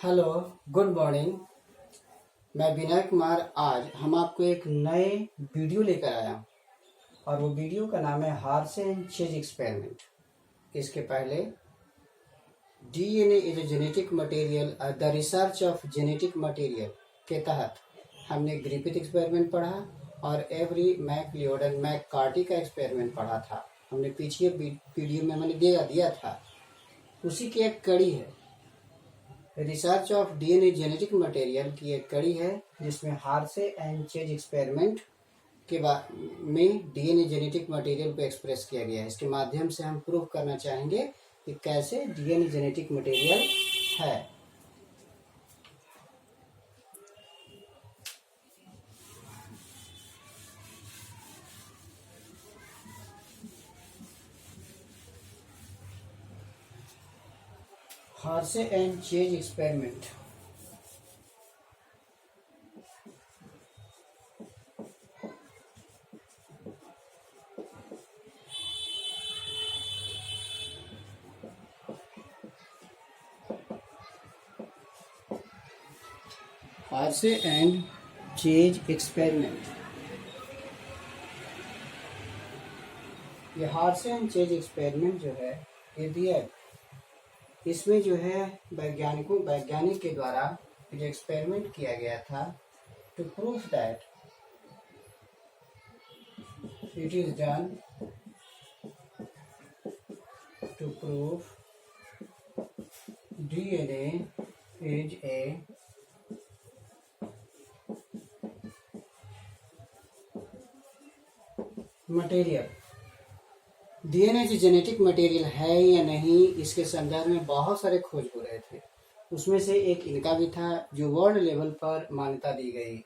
Hello, good morning. मैं विनय कुमार। आज हम आपको एक नए वीडियो लेकर आया हूं और वो वीडियो का नाम है हार्स एंड चेज एक्सपेरिमेंट। इसके पहले DNA is a genetic material, the research of genetic material के तहत हमने ग्रिफिथ एक्सपेरिमेंट पढ़ा और एवरी मैकलियोडन मैककार्टी का एक्सपेरिमेंट पढ़ा था। हमने पीछे वीडियो में मैंने दिया था, उसी की एक कड़ी है। Research of DNA genetic material की एक कड़ी है जिसमें हार्से एंड चेज एक्सपेरिमेंट के में डीएनए जेनेटिक मटेरियल को एक्सप्रेस किया गया है। इसके माध्यम से हम प्रूव करना चाहेंगे कि कैसे डीएनए जेनेटिक मटेरियल है। हार्से and chase experiment हार्से and chase experiment ये हार्से एंड चेज एक्सपेरिमेंट जो है ये दिया है। इसमें जो है वैज्ञानिक के द्वारा जो एक्सपेरिमेंट किया गया था to prove that it is done to prove DNA is a material. DNA जो जेनेटिक मटेरियल है या नहीं, इसके संदर्भ में बहुत सारे खोज हो रहे थे। उसमें से एक इनका भी था जो वर्ल्ड लेवल पर मान्यता दी गई।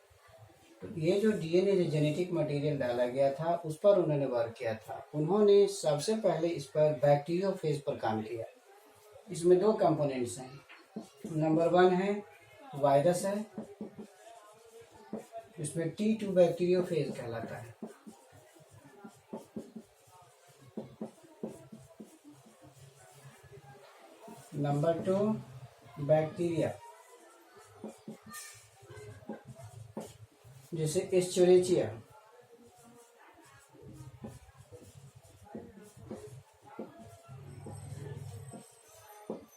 तो ये जो डीएनए जो जेनेटिक मटेरियल डाला गया था उस पर उन्होंने वर्क किया था। उन्होंने सबसे पहले इस पर बैक्टीरियोफेज पर काम किया। इसमें दो कंपोनेंट्स हैं। नंबर 1 है वायरस है, इसमें T2 बैक्टीरियोफेज कहलाता है। नंबर 2 बैक्टीरिया, जैसे एस्चेरिचिया।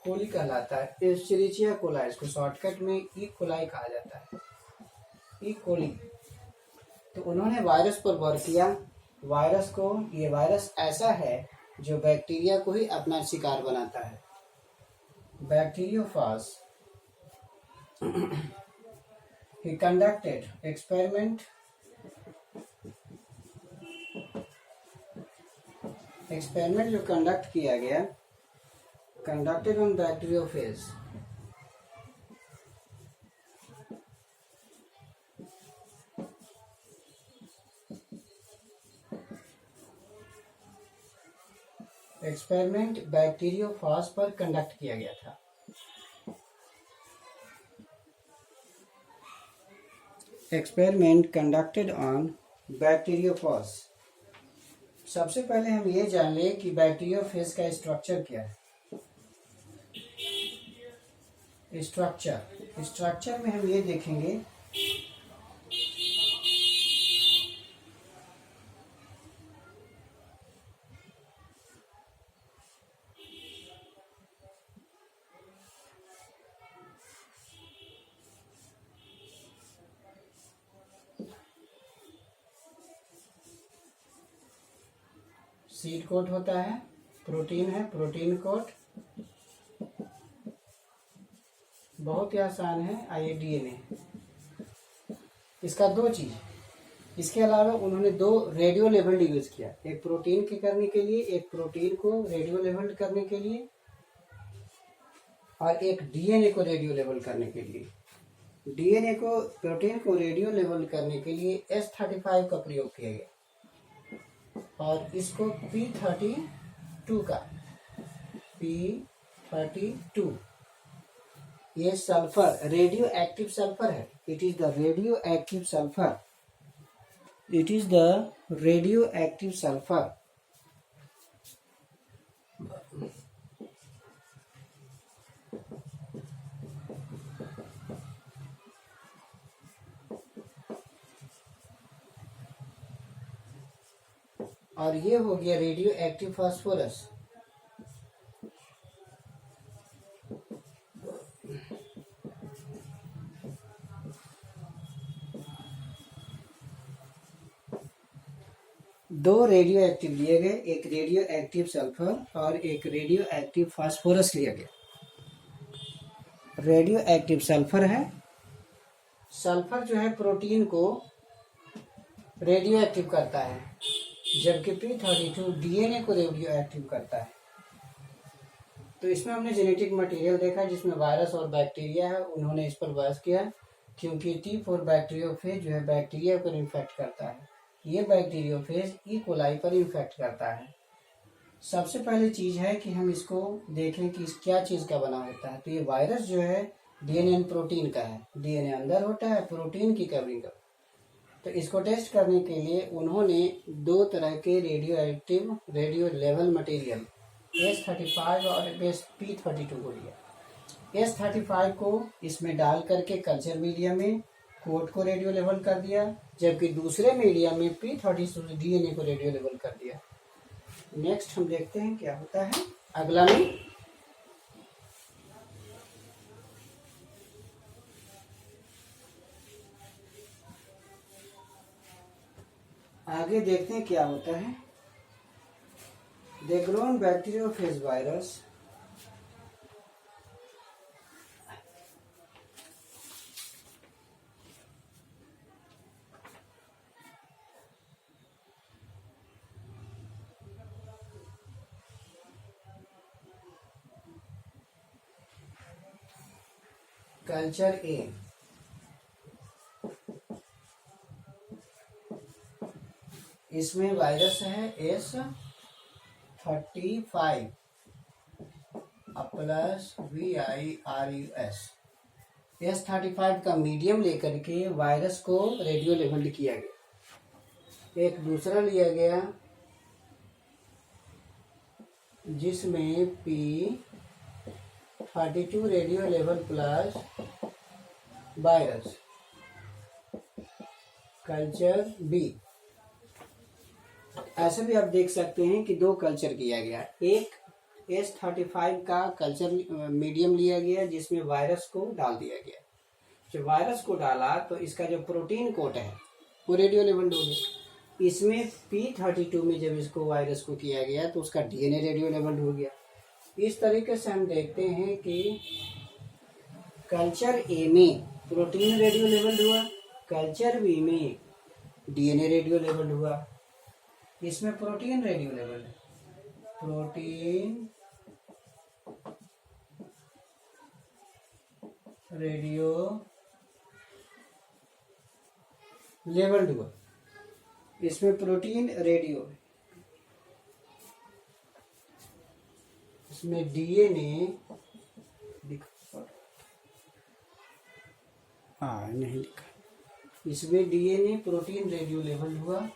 कोली कहलाता है, एस्चेरिचिया कोलाई, इसको शॉर्टकट में ई कोलाई कहा जाता है, ई कोली। तो उन्होंने वायरस पर वर्क किया। ये वायरस ऐसा है जो बैक्टीरिया को ही अपना शिकार बनाता है। बैक्टीरियोफाज he conducted experiment जो कंडक्ट किया गया, conducted on bacteriophage. Experiment bacteriophage पर कंडक्ट किया गया था। Experiment conducted on bacteriophage. सबसे पहले हम ये जान ले कि बैक्टीरियोफेज का स्ट्रक्चर क्या है। स्ट्रक्चर में हम ये देखेंगे सीड कोट होता है, प्रोटीन है, प्रोटीन कोट बहुत ही आसान है। आइए डीएनए, इसका दो चीज, इसके अलावा उन्होंने 2 रेडियो लेवल्ड यूज किया, एक प्रोटीन के करने के लिए, एक प्रोटीन को रेडियो लेवल्ड करने के लिए, और एक डीएनए को रेडियो लेवल करने के लिए। डीएनए को, प्रोटीन को रेडियो लेवल करने के लिए S35 का प्रयोग किया गया और इसको P32 का, P32 ये सल्फर, रेडियो एक्टिव सल्फर है। It is the radio active sulphur, it is the radio active sulphur. और ये हो गया रेडियो एक्टिव फास्फोरस। दो रेडियो एक्टिव लिए गए, एक रेडियो एक्टिव सल्फर और एक रेडियो एक्टिव फास्फोरस लिया गया। रेडियो एक्टिव सल्फर है, सल्फर जो है प्रोटीन को रेडियो एक्टिव करता है, जबकि P32 डीएनए को रेडियो एक्टिव करता है। तो इसमें हमने जेनेटिक मटेरियल देखा जिसमें वायरस और बैक्टीरिया है। उन्होंने इस पर बहस किया क्योंकि T4 बैक्टीरियोफेज जो है बैक्टीरिया को इन्फेक्ट करता है, ये बैक्टीरियोफेज ई कोलाई पर इन्फेक्ट करता है। सबसे पहली चीज़ है कि हम इसको देखें कि इस क्या चीज़ का बना होता है। तो ये वायरस जो है डीएनए प्रोटीन का है, डीएनए अंदर होता है, प्रोटीन की कवरिंग का। तो इसको टेस्ट करने के लिए उन्होंने दो तरह के radio active radio level material S35 और P32 को लिया। S35 को इसमें डाल करके कल्चर मीडिया में कोट को रेडियो लेवल कर दिया, जबकि दूसरे मीडिया में P32 डीएनए को रेडियो लेवल कर दिया। नेक्स्ट हम देखते हैं क्या होता है अगला में। आगे देखते हैं क्या होता है। The grown bacteriophage virus culture a, इसमें वायरस है S35 प्लस VIRUS। S35 का मीडियम लेकर के वायरस को रेडियो लेवल्ड किया गया। एक दूसरा लिया गया जिसमें P32 रेडियो लेवल प्लस वायरस, कल्चर बी। ऐसे भी आप देख सकते हैं कि दो कल्चर किया गया। एक S35 का कल्चर मीडियम लिया गया जिसमें वायरस को डाल दिया गया। जब वायरस को डाला तो इसका जो प्रोटीन कोट है वो रेडियो लेवल्ड हो गया। इसमें P32 में जब इसको वायरस को किया गया तो उसका डीएनए रेडियो लेवल्ड हो गया। इस तरीके से हम देखते हैं कि कल्चर ए में प्रोटीन रेडियो लेवल्ड हुआ, कल्चर बी में डीएनए रेडियो लेवल्ड हुआ। इसमें प्रोटीन रेडियो लेवल है, प्रोटीन रेडियो लेवल्ड हुआ, इसमें प्रोटीन रेडियो, इसमें डीएनए नहीं लिखा, इसमें डीएनए प्रोटीन रेडियो लेवल हुआ।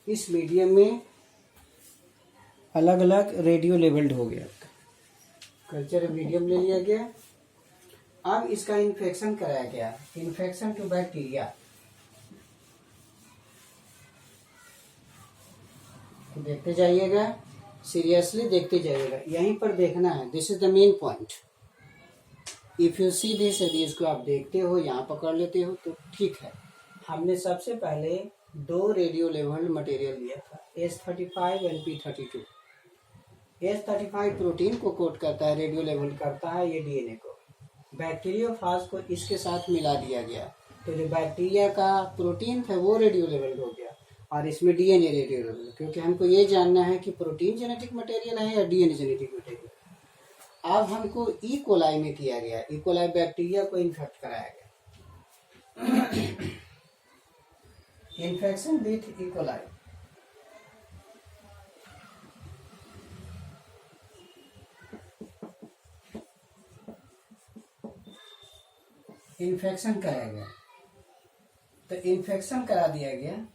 इस मीडियम में अलग अलग रेडियो लेवल्ड हो गया, कल्चर मीडियम ले लिया गया। अब इसका इन्फेक्शन कराया गया, इन्फेक्शन टू बैक्टीरिया। तो देखते जाइएगा, सीरियसली देखते जाइएगा, यहीं पर देखना है। This is the main point. If you see this, यदि इसको आप देखते हो, यहाँ पकड़ लेते हो तो ठीक है। हमने सबसे पहले दो रेडियो लेवल्ड मटेरियल लिया था, S35 और P32। S35 प्रोटीन को कोट करता है, रेडियो लेवल्ड करता है ये डीएनए को। बैक्टीरियोफाज को इसके साथ मिला दिया गया, तो जो बैक्टीरिया का प्रोटीन था वो रेडियो लेवल्ड हो गया और इसमें डीएनए रेडियो लेवल्ड। क्योंकि हमको ये जानना है कि प्रोटीन जेनेटिक मटेरियल है या डीएनए जेनेटिक मटेरियल। अब हमको ई कोलाई में किया गया, ई कोलाई बैक्टीरिया को इन्फेक्ट कराया गया। Infection with E coli. इन्फेक्शन कराया गया, तो इन्फेक्शन करा दिया गया।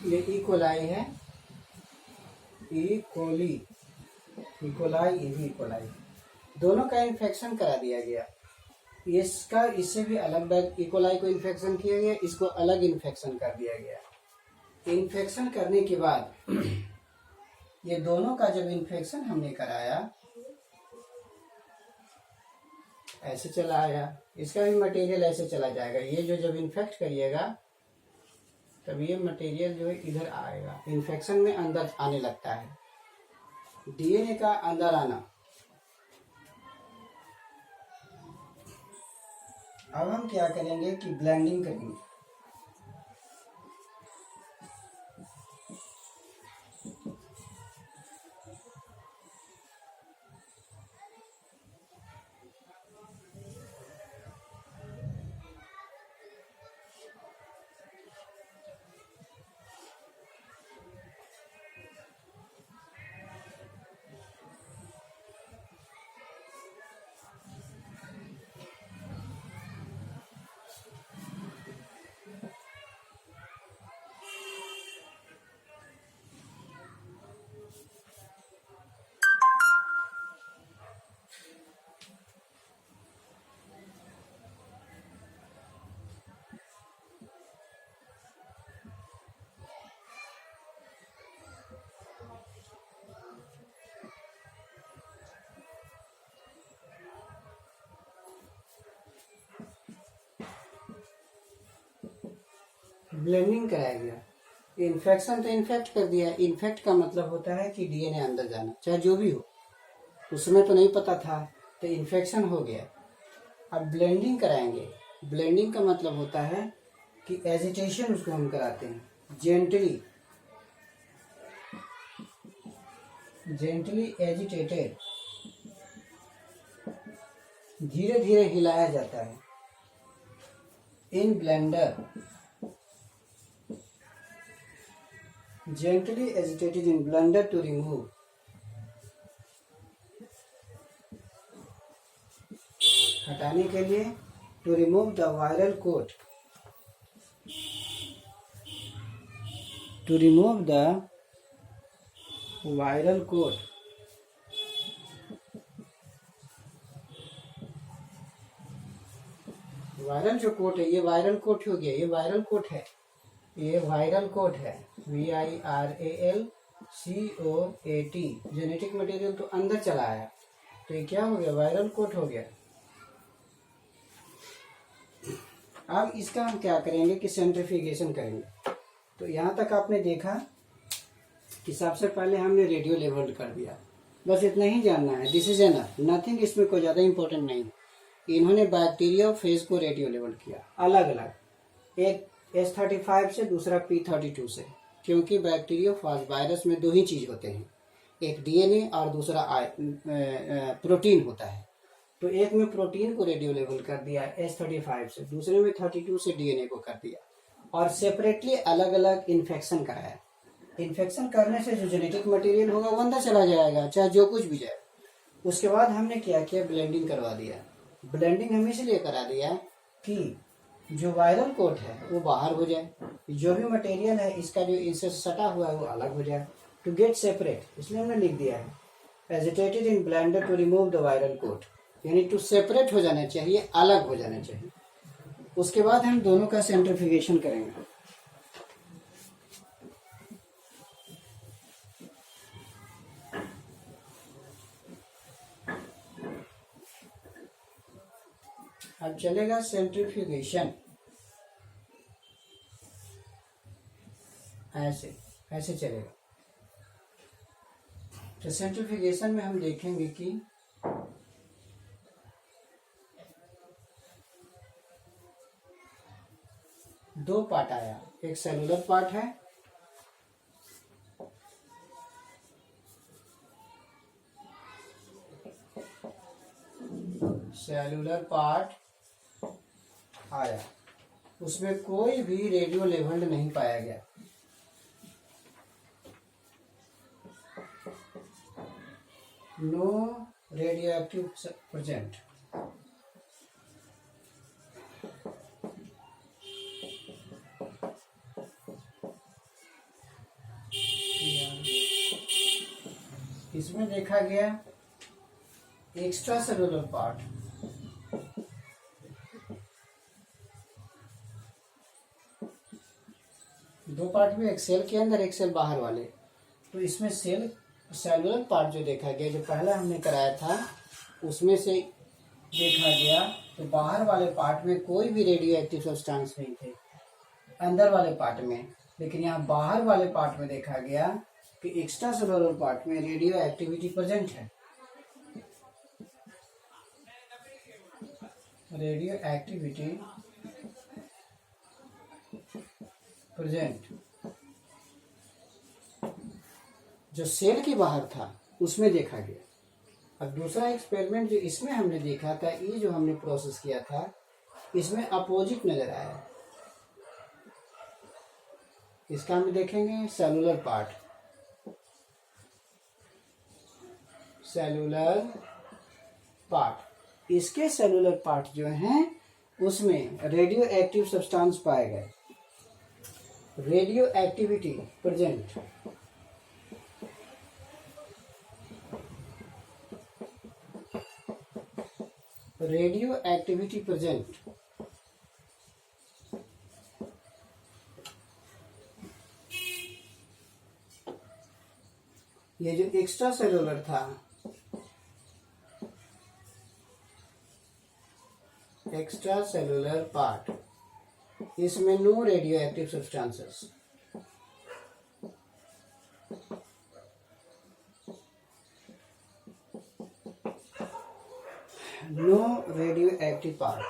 ये इकोलाई है, इकोली, इकोलाई, ये भी इकोलाई, दोनों का इन्फेक्शन करा दिया गया। इसका इससे भी अलग बैग इकोलाई को इन्फेक्शन किया गया, इसको अलग इन्फेक्शन कर दिया गया। इन्फेक्शन करने के बाद ये दोनों का जब इन्फेक्शन हमने कराया, ऐसे चला आया, इसका भी मटेरियल ऐसे चला जाएगा। ये जो जब इन्फेक्ट करिएगा तब ये मटेरियल जो है इधर आएगा, इन्फेक्शन में अंदर आने लगता है, डीएनए का अंदर आना। अब हम क्या करेंगे कि ब्लेंडिंग करेंगे। ब्लेंडिंग कराया गया। इन्फेक्शन तो इन्फेक्ट कर दिया। इन्फेक्ट का मतलब होता है कि डीएनए अंदर जाना, चाहे जो भी हो, उसमें तो नहीं पता था, तो इन्फेक्शन हो गया। अब ब्लेंडिंग कराएंगे। ब्लेंडिंग का मतलब होता है कि एजिटेशन उसको हम कराते हैं, जेंटली एजिटेटेड, धीरे धीरे हिलाया जाता है। In Blender, gently agitated in blender to remove हटाने के लिए, to remove the viral coat, to remove the viral coat, viral जो कोट है, ये वायरल कोट हो गया, ये वायरल कोट है, ये वायरल कोट है, VIRALCOAT। जेनेटिक मटेरियल तो अंदर चला आया, तो ये क्या हो गया, वायरल कोट हो गया। अब इसका हम क्या करेंगे कि सेंट्रीफ्यूगेशन करेंगे। तो यहाँ तक आपने देखा कि सबसे पहले हमने रेडियो लेवल कर दिया, बस इतना ही जानना है, दिस इज एनफ, नथिंग, इसमें कोई ज़्यादा इंपॉर्टेंट नहीं। इन्होंने बैक्टीरिया फेज को रेडियो लेवल किया अलग अलग, एक S35 से, दूसरा P32 से, क्योंकि बैक्टीरियोफाज वायरस में दो ही चीज होते हैं, एक डीएनए और दूसरा प्रोटीन होता है। तो एक में प्रोटीन को रेडियो लेवल कर दिया S35 से, दूसरे में 32 से डीएनए को कर दिया, और सेपरेटली अलग अलग इन्फेक्शन कराया। इन्फेक्शन करने से जो जेनेटिक मटेरियल होगा वो अंदर चला जाएगा, चाहे जो कुछ भी जाए। उसके बाद हमने क्या किया, ब्लेंडिंग करवा दिया। ब्लेंडिंग हम इसलिए करा दिया कि जो वायरल कोट है वो बाहर हो जाए, जो भी मटेरियल है इसका जो इससे सटा हुआ है वो अलग हो जाए, टू गेट सेपरेट। इसलिए हमने लिख दिया है agitated in blender to remove the viral coat. यानी टू सेपरेट हो जाना चाहिए, अलग हो जाना चाहिए। उसके बाद हम दोनों का सेंट्रीफ्यूगेशन करेंगे। अब चलेगा सेंट्रीफ्यूगेशन, ऐसे ऐसे चलेगा। तो सेंट्रीफ्यूगेशन में हम देखेंगे कि दो पार्ट आया, एक सेलुलर पार्ट है, सेलुलर पार्ट आया, उसमें कोई भी रेडियो लेवल्ड नहीं पाया गया। No radioactive present. इसमें देखा गया एक्स्ट्रा सेलुलर पार्ट, दो पार्ट में, एक सेल के अंदर एक सेल बाहर वाले। तो इसमें सेलुलर पार्ट जो देखा गया, जो पहला हमने कराया था उसमें से देखा गया तो बाहर वाले पार्ट में कोई भी रेडियो एक्टिव सब्सटेंस नहीं थे, अंदर वाले पार्ट में। लेकिन यहाँ बाहर वाले पार्ट में देखा गया कि एक्स्ट्रा सेलुलर पार्ट में रेडियो एक्टिविटी प्रेजेंट है, रेडियो एक्टिविटी प्रेजेंट। जो सेल के बाहर था उसमें देखा गया। अब दूसरा एक्सपेरिमेंट जो इसमें हमने देखा था, ये जो हमने प्रोसेस किया था, इसमें अपोजिट नजर आया। इसका हम देखेंगे सेलुलर पार्ट, सेलुलर पार्ट, इसके सेलुलर पार्ट जो हैं उसमें रेडियो एक्टिव सब्सटेंस पाए गए, radioactivity present. Radioactivity present. ये जो एक्स्ट्रा सेलुलर था, एक्स्ट्रा सेलुलर पार्ट, इसमें no radioactive substances, no radioactive part.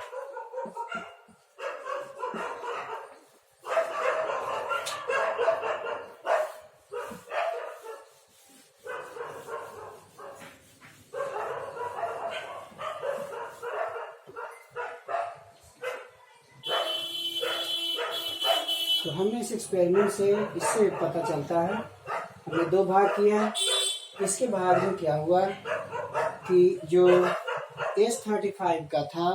तो हमने इस एक्सपेरिमेंट से इससे पता चलता है, हमने दो भाग किया है। इसके भाग में क्या हुआ कि जो S35 का था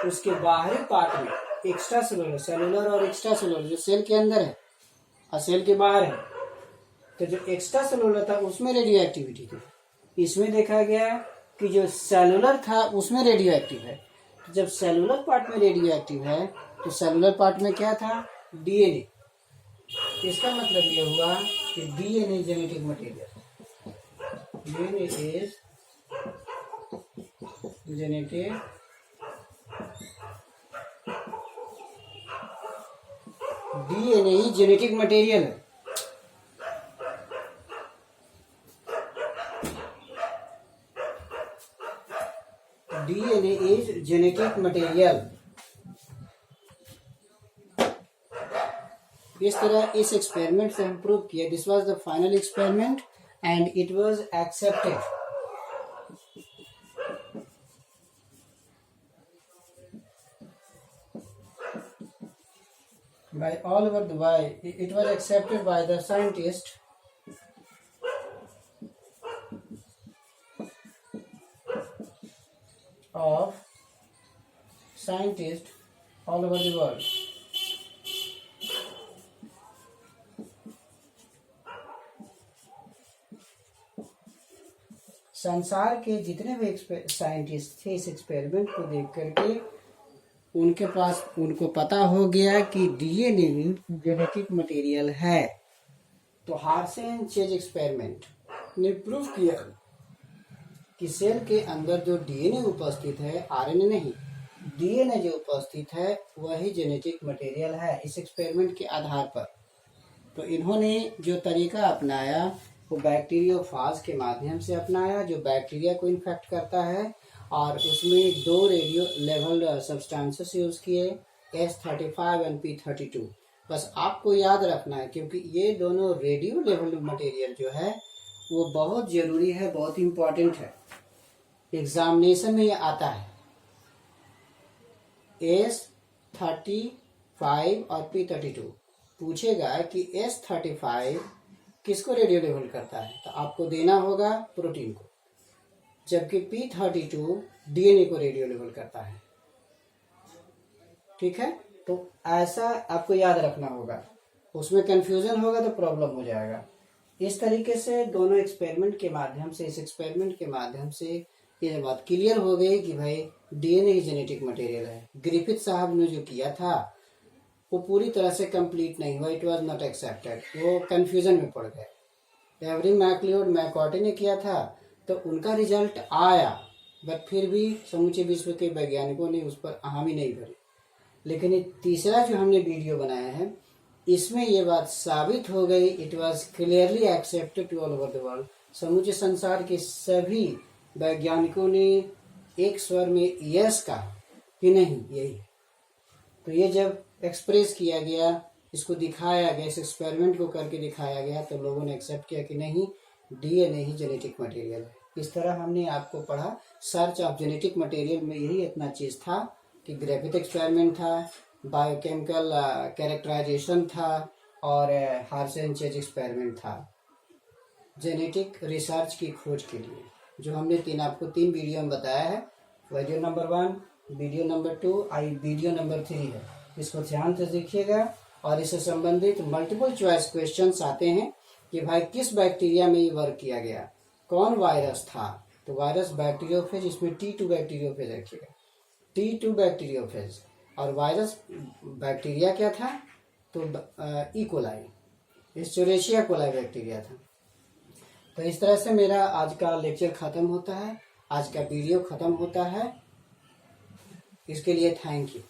उसके बाहरी पार्ट में एक्स्ट्रा सेलुलर, सेलुलर और एक्स्ट्रा सेलुलर, जो सेल के अंदर है और सेल के बाहर है, तो जो एक्स्ट्रा सेलुलर था उसमें रेडियो एक्टिविटी थी। इसमें देखा गया कि जो सेलुलर था उसमें रेडियो एक्टिव है। तो जब सेलुलर पार्ट में रेडियो एक्टिव है तो सेलुलर पार्ट में क्या था, डीएनए। इसका मतलब ये हुआ कि DNA genetic material, DNA is genetic DNA ही जेनेटिक मटेरियल है। DNA is genetic material. इस तरह इस एक्सपेरिमेंट से हम प्रूव किया। This was the final experiment and it was accepted by all over the world. It was accepted by the scientists all over the world. संसार के जितने भी साइंटिस्ट थे इस एक्सपेरिमेंट को देख करके उनको पता हो गया कि डीएनए जेनेटिक मटेरियल है। तो हार्से एंड चेज एक्सपेरिमेंट ने प्रूव किया कि सेल के अंदर जो डीएनए उपस्थित है, आरएनए नहीं, डीएनए जो उपस्थित है वही जेनेटिक मटेरियल है इस एक्सपेरिमेंट के आधार पर। तो इन्होंने जो तरीका अपनाया वो बैक्टीरियोफाज के माध्यम से अपनाया, जो बैक्टीरिया को इन्फेक्ट करता है, और उसमें 2 रेडियो लेवल सब्सटेंसेस यूज किए, S35 और P32। बस आपको याद रखना है क्योंकि ये दोनों रेडियो लेवल मटेरियल जो है वो बहुत जरूरी है, बहुत इंपॉर्टेंट है। एग्जामिनेशन में ये आता है। S35 और P32 पूछेगा कि S35 किसको रेडियो लेवल करता है, तो आपको देना होगा प्रोटीन को, जबकि P32 डीएनए को रेडियो लेवल करता है। ठीक है, तो ऐसा आपको याद रखना होगा, उसमें कंफ्यूजन होगा तो प्रॉब्लम हो जाएगा। इस तरीके से दोनों एक्सपेरिमेंट के माध्यम से, इस एक्सपेरिमेंट के माध्यम से ये बात क्लियर हो गई कि भाई डीएनए ही जेनेटिक मटेरियल है। ग्रिफिथ साहब ने जो किया था वो पूरी तरह से कंप्लीट नहीं हुआ, इट वाज नॉट एक्सेप्टेड, वो कंफ्यूजन में पड़ गए। एवरी मैकलियोड मैकॉर्टी ने किया था तो उनका रिजल्ट आया, बट फिर भी समूचे विश्व के वैज्ञानिकों ने उस पर हामी नहीं भरी। लेकिन ये तीसरा जो हमने वीडियो बनाया है इसमें ये बात साबित हो गई, it was clearly accepted to all over the world. समूचे संसार के सभी वैज्ञानिकों ने एक स्वर में यस कहा कि नहीं यही। तो ये जब एक्सप्रेस किया गया, इसको दिखाया गया, इस एक्सपेरिमेंट को करके दिखाया गया, तो लोगों ने एक्सेप्ट किया कि नहीं डीएनए ही जेनेटिक मटेरियल है। इस तरह हमने आपको पढ़ा। सर्च ऑफ जेनेटिक मटेरियल में यही इतना चीज था कि ग्रिफिथ एक्सपेरिमेंट था, बायोकेमिकल कैरेक्टराइजेशन था, और हार्से एंड चेज एक्सपेरिमेंट था जेनेटिक रिसर्च की खोज के लिए, जो हमने आपको 3 वीडियो में बताया है। Video number 1, video number 2, video number 3 है। इसको ध्यान से देखिएगा। और इससे संबंधित मल्टीपल चॉइस क्वेश्चंस आते हैं कि भाई किस बैक्टीरिया में ये वर्क किया गया, कौन वायरस था, तो वायरस बैक्टीरियोफेज, इसमें T2 बैक्टीरियोफेज रखिएगा, T2 बैक्टीरियोफेज। और वायरस बैक्टीरिया क्या था, तो ई कोलाई, एस्चेरिशिया कोलाई बैक्टीरिया था। तो इस तरह से मेरा आज का लेक्चर खत्म होता है, आज का वीडियो खत्म होता है। इसके लिए थैंक यू।